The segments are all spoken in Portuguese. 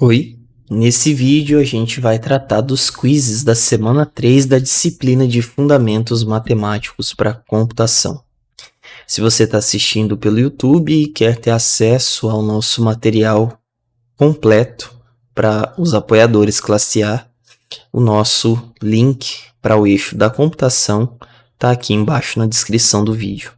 Oi, nesse vídeo a gente vai tratar dos quizzes da semana 3 da disciplina de Fundamentos Matemáticos para Computação. Se você está assistindo pelo YouTube e quer ter acesso ao nosso material completo para os apoiadores classe A, o nosso link para o eixo da computação está aqui embaixo na descrição do vídeo.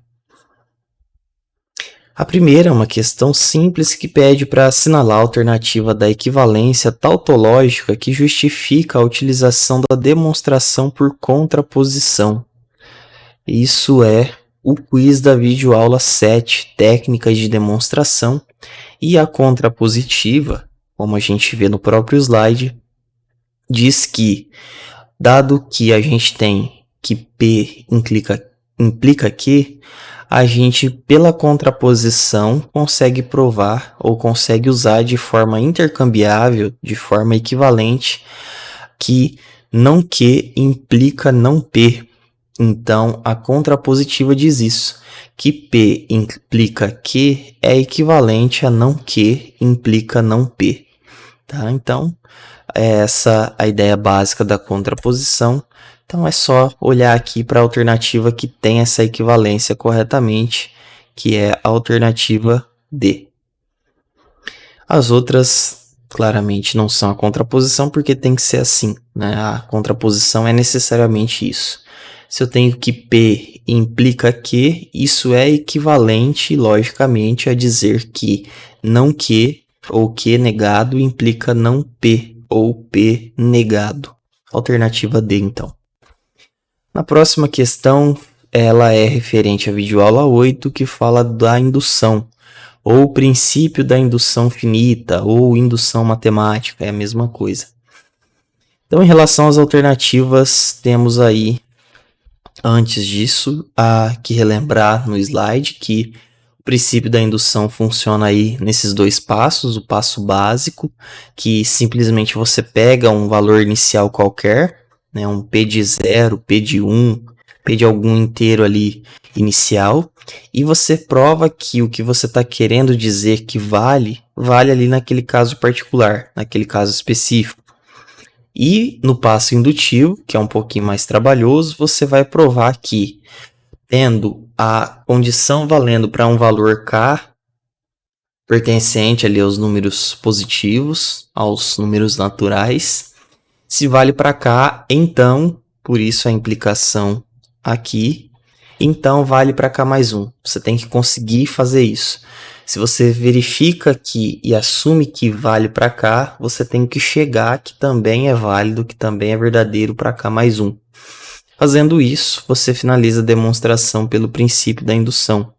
A primeira é uma questão simples que pede para assinalar a alternativa da equivalência tautológica que justifica a utilização da demonstração por contraposição. Isso é o quiz da videoaula 7, técnicas de demonstração, e a contrapositiva, como a gente vê no próprio slide, diz que, dado que a gente tem que P implica Q, a gente, pela contraposição, consegue provar ou consegue usar de forma intercambiável, de forma equivalente, que não Q implica não P. Então, a contrapositiva diz isso, que P implica Q é equivalente a não Q implica não P. Tá? Então, é essa a ideia básica da contraposição. Então é só olhar aqui para a alternativa que tem essa equivalência corretamente, que é a alternativa D. As outras claramente não são a contraposição porque tem que ser assim, né? A contraposição é necessariamente isso. Se eu tenho que P implica Q, isso é equivalente, logicamente, a dizer que não Q ou Q negado implica não P ou P negado. Alternativa D, então. Na próxima questão, ela é referente à videoaula 8, que fala da indução, ou princípio da indução finita, ou indução matemática, é a mesma coisa. Então, em relação às alternativas, temos aí, antes disso, há que relembrar no slide que o princípio da indução funciona aí nesses dois passos, o passo básico, que simplesmente você pega um valor inicial qualquer, né, um P de 0, P de 1, P de algum inteiro ali inicial, e você prova que o que você está querendo dizer que vale ali naquele caso particular, naquele caso específico. E no passo indutivo, que é um pouquinho mais trabalhoso, você vai provar que, tendo a condição valendo para um valor K, pertencente ali aos números positivos, aos números naturais, se vale para K, então, por isso a implicação aqui, então vale para K mais 1. Você tem que conseguir fazer isso. Se você verifica aqui e assume que vale para K, você tem que chegar que também é válido, que também é verdadeiro para K mais 1. Fazendo isso, você finaliza a demonstração pelo princípio da indução.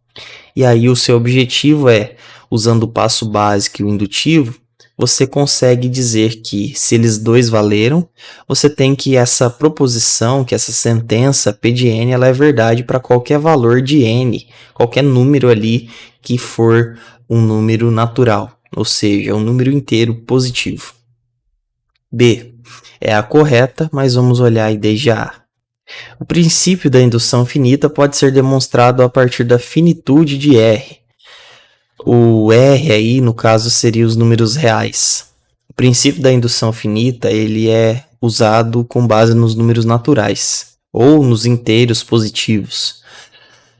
E aí o seu objetivo é, usando o passo básico e o indutivo, você consegue dizer que se eles dois valeram, você tem que essa proposição, que essa sentença P de n, ela é verdade para qualquer valor de n, qualquer número ali que for um número natural, ou seja, um número inteiro positivo. B é a correta, mas vamos olhar aí desde a A. O princípio da indução finita pode ser demonstrado a partir da finitude de R. O R aí, no caso, seria os números reais. O princípio da indução finita, ele é usado com base nos números naturais, ou nos inteiros positivos.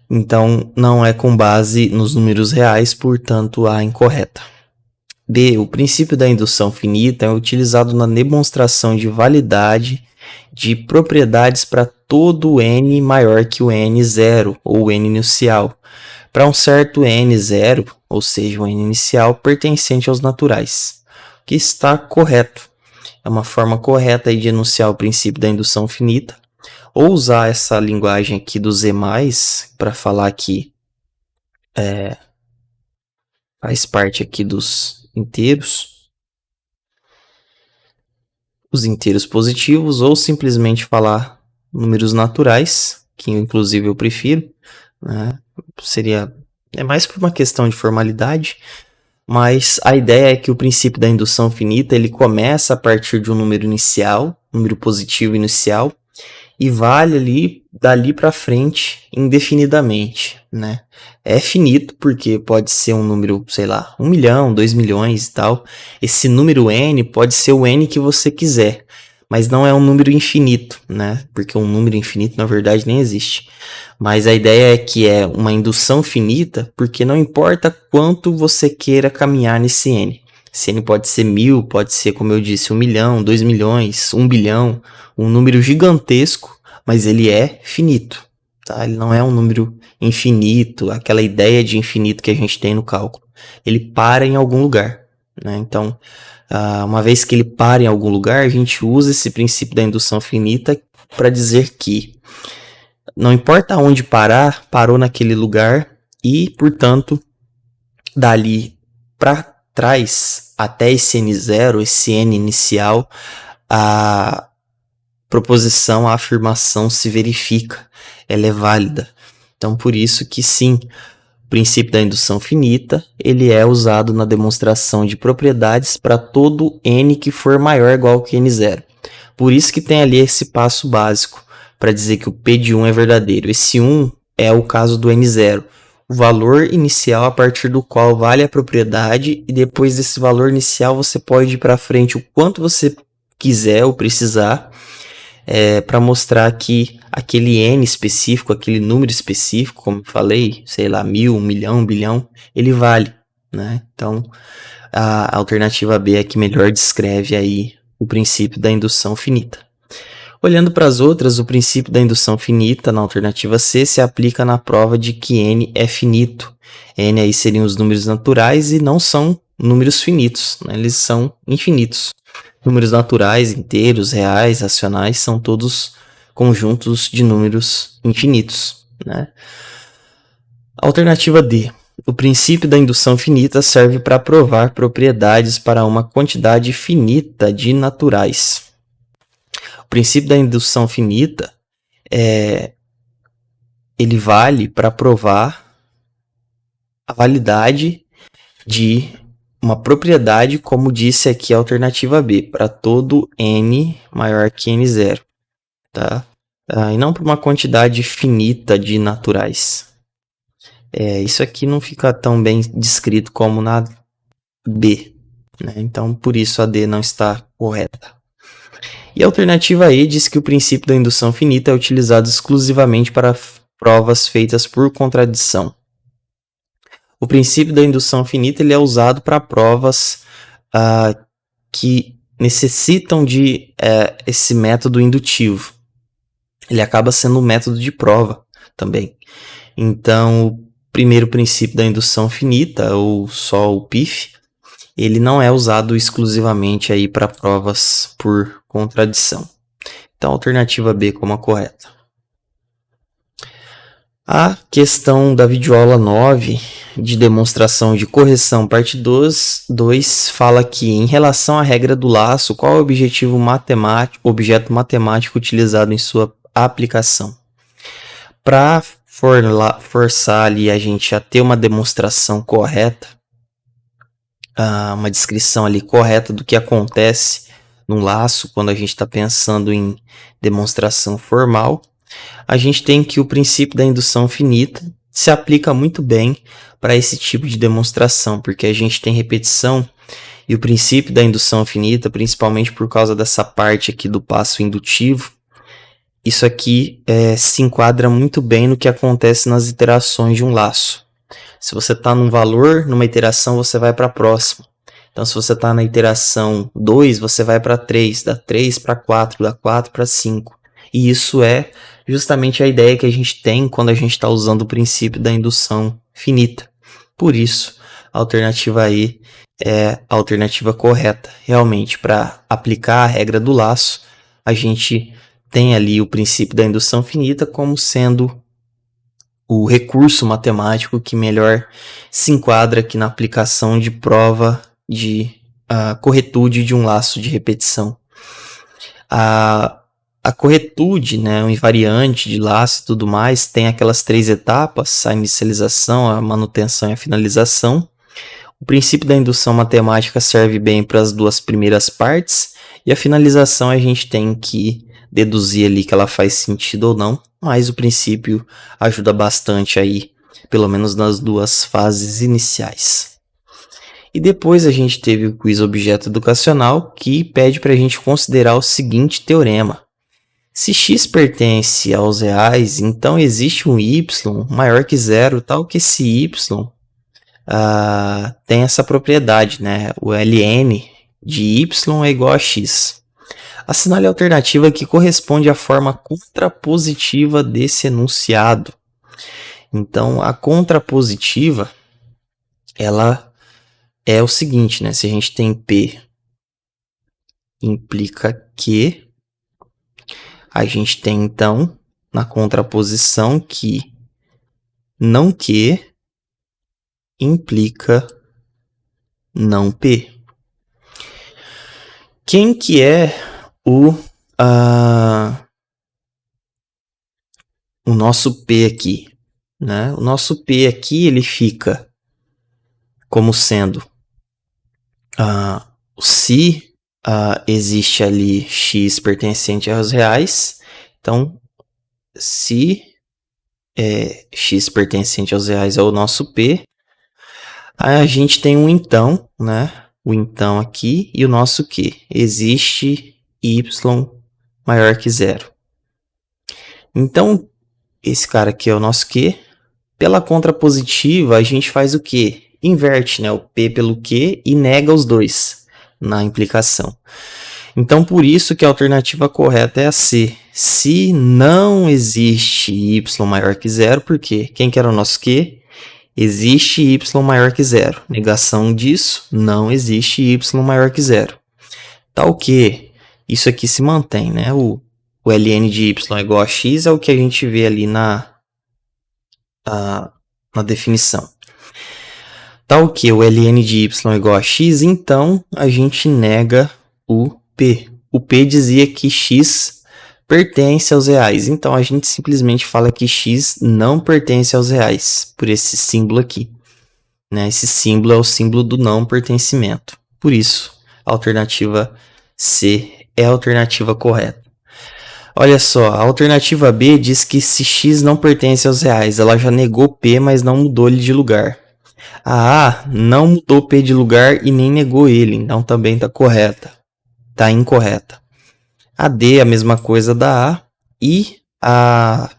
Então, não é com base nos números reais, portanto, a incorreta. B. O princípio da indução finita é utilizado na demonstração de validade de propriedades para todo n maior que o n0, ou n inicial, para um certo n0, ou seja, o n inicial, pertencente aos naturais, que está correto. É uma forma correta aí de enunciar o princípio da indução finita, ou usar essa linguagem aqui do Z+, para falar que faz parte aqui dos inteiros, os inteiros positivos, ou simplesmente falar números naturais, que inclusive eu prefiro, né? É mais por uma questão de formalidade, mas a ideia é que o princípio da indução finita ele começa a partir de um número inicial, número positivo inicial, e vale ali dali para frente indefinidamente, né? É finito porque pode ser um número, sei lá, 1 milhão, 2 milhões e tal. Esse número n pode ser o n que você quiser, mas não é um número infinito, né? Porque um número infinito na verdade nem existe. Mas a ideia é que é uma indução finita, porque não importa quanto você queira caminhar nesse n. Esse n pode ser 1000, pode ser, como eu disse, 1 milhão, 2 milhões, 1 bilhão, um número gigantesco, mas ele é finito, tá? Ele não é um número infinito, aquela ideia de infinito que a gente tem no cálculo. Ele para em algum lugar, né? Então, uma vez que ele para em algum lugar, a gente usa esse princípio da indução finita para dizer que não importa onde parar, parou naquele lugar e, portanto, dali para trás até esse n0, esse n inicial, a proposição, a afirmação se verifica, ela é válida. Então, por isso que sim, o princípio da indução finita, ele é usado na demonstração de propriedades para todo n que for maior ou igual que n0. Por isso que tem ali esse passo básico, para dizer que o P de 1 é verdadeiro. Esse 1 é o caso do n0, o valor inicial a partir do qual vale a propriedade, e depois desse valor inicial você pode ir para frente o quanto você quiser ou precisar, para mostrar que aquele n específico, aquele número específico, como eu falei, sei lá, 1000, 1 milhão, 1 bilhão, ele vale, né? Então, a alternativa B é que melhor descreve aí o princípio da indução finita. Olhando para as outras, o princípio da indução finita na alternativa C se aplica na prova de que n é finito. N aí seriam os números naturais e não são números finitos, né? Eles são infinitos. Números naturais, inteiros, reais, racionais, são todos conjuntos de números infinitos, né? Alternativa D. O princípio da indução finita serve para provar propriedades para uma quantidade finita de naturais. O princípio da indução finita ele vale para provar a validade de uma propriedade, como disse aqui a alternativa B, para todo n maior que n0, tá? E não para uma quantidade finita de naturais. Isso aqui não fica tão bem descrito como na B, né? Então, por isso a D não está correta. E a alternativa E diz que o princípio da indução finita é utilizado exclusivamente para provas feitas por contradição. O princípio da indução finita ele é usado para provas que necessitam de esse método indutivo. Ele acaba sendo um método de prova também. Então, o primeiro princípio da indução finita, ou só o PIF, ele não é usado exclusivamente aí para provas por contradição. Então, a alternativa B como a correta. A questão da videoaula 9 de demonstração de correção, parte 2, fala que, em relação à regra do laço, qual é o objeto matemático utilizado em sua aplicação? Para forçar ali a gente a ter uma demonstração correta, uma descrição ali correta do que acontece num laço quando a gente está pensando em demonstração formal, a gente tem que o princípio da indução finita se aplica muito bem para esse tipo de demonstração, porque a gente tem repetição e o princípio da indução finita, principalmente por causa dessa parte aqui do passo indutivo, isso aqui se enquadra muito bem no que acontece nas iterações de um laço. Se você está num valor, numa iteração, você vai para a próxima. Então, se você está na iteração 2, você vai para 3, da 3 para 4, da 4 para 5. E isso é justamente a ideia que a gente tem quando a gente está usando o princípio da indução finita. Por isso, a alternativa E é a alternativa correta. Realmente, para aplicar a regra do laço, a gente tem ali o princípio da indução finita como sendo o recurso matemático que melhor se enquadra aqui na aplicação de prova de corretude de um laço de repetição. A corretude, né, o invariante de laço e tudo mais, tem aquelas 3 etapas, a inicialização, a manutenção e a finalização. O princípio da indução matemática serve bem para as 2 primeiras partes, e a finalização a gente tem que deduzir ali que ela faz sentido ou não, mas o princípio ajuda bastante aí, pelo menos nas duas fases iniciais. E depois a gente teve o quiz objeto educacional, que pede para a gente considerar o seguinte teorema. Se x pertence aos reais, então existe um y maior que zero, tal que esse y tem essa propriedade, né? O ln de y é igual a x. Assinale a alternativa que corresponde à forma contrapositiva desse enunciado. Então, a contrapositiva, ela é o seguinte, né? Se a gente tem P implica que, a gente tem, então, na contraposição que não que implica não P. Quem que é o nosso P aqui? Né? O nosso P aqui, ele fica como sendo se existe ali x pertencente aos reais, então se x pertencente aos reais é o nosso P, aí a gente tem um então, né? O então aqui e o nosso Q. Existe y maior que zero. Então, esse cara aqui é o nosso Q. Pela contrapositiva, a gente faz o quê? Inverte, né? O P pelo Q e nega os dois na implicação. Então, por isso que a alternativa correta é a C. Se não existe y maior que zero, por quê? Quem que era o nosso Q? Existe y maior que zero. Negação disso, não existe y maior que zero. Tal que isso aqui se mantém, né? O ln de y é igual a x é o que a gente vê ali na definição. Tal que o ln de y é igual a x, então a gente nega o P. O P dizia que x pertence aos reais, então a gente simplesmente fala que x não pertence aos reais, por esse símbolo aqui. Né? Esse símbolo é o símbolo do não pertencimento. Por isso, a alternativa C é a alternativa correta. Olha só, a alternativa B diz que se x não pertence aos reais, ela já negou P, mas não mudou ele de lugar. A A não mudou P de lugar e nem negou ele, então também está correta. Está incorreta. A D é a mesma coisa da A e a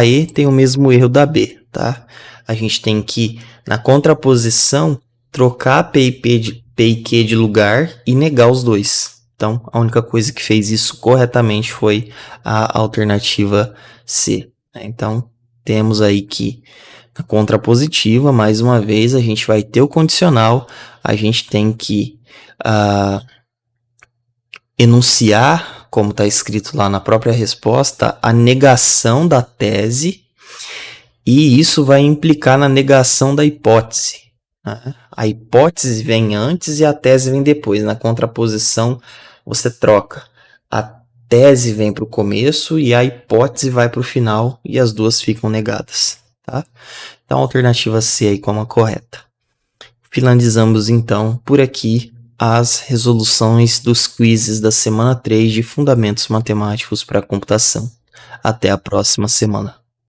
E tem o mesmo erro da B, tá? A gente tem que, na contraposição, trocar P e Q de lugar e negar os dois. Então, a única coisa que fez isso corretamente foi a alternativa C. Então, temos aí que na contrapositiva, mais uma vez, a gente vai ter o condicional, a gente tem que enunciar, como está escrito lá na própria resposta, a negação da tese, e isso vai implicar na negação da hipótese. Né? A hipótese vem antes e a tese vem depois. Na contraposição, você troca. A tese vem para o começo e a hipótese vai para o final e as duas ficam negadas. Tá? Então, a alternativa C aí como a correta. Finalizamos, então, por aqui as resoluções dos quizzes da semana 3 de Fundamentos Matemáticos para a Computação. Até a próxima semana.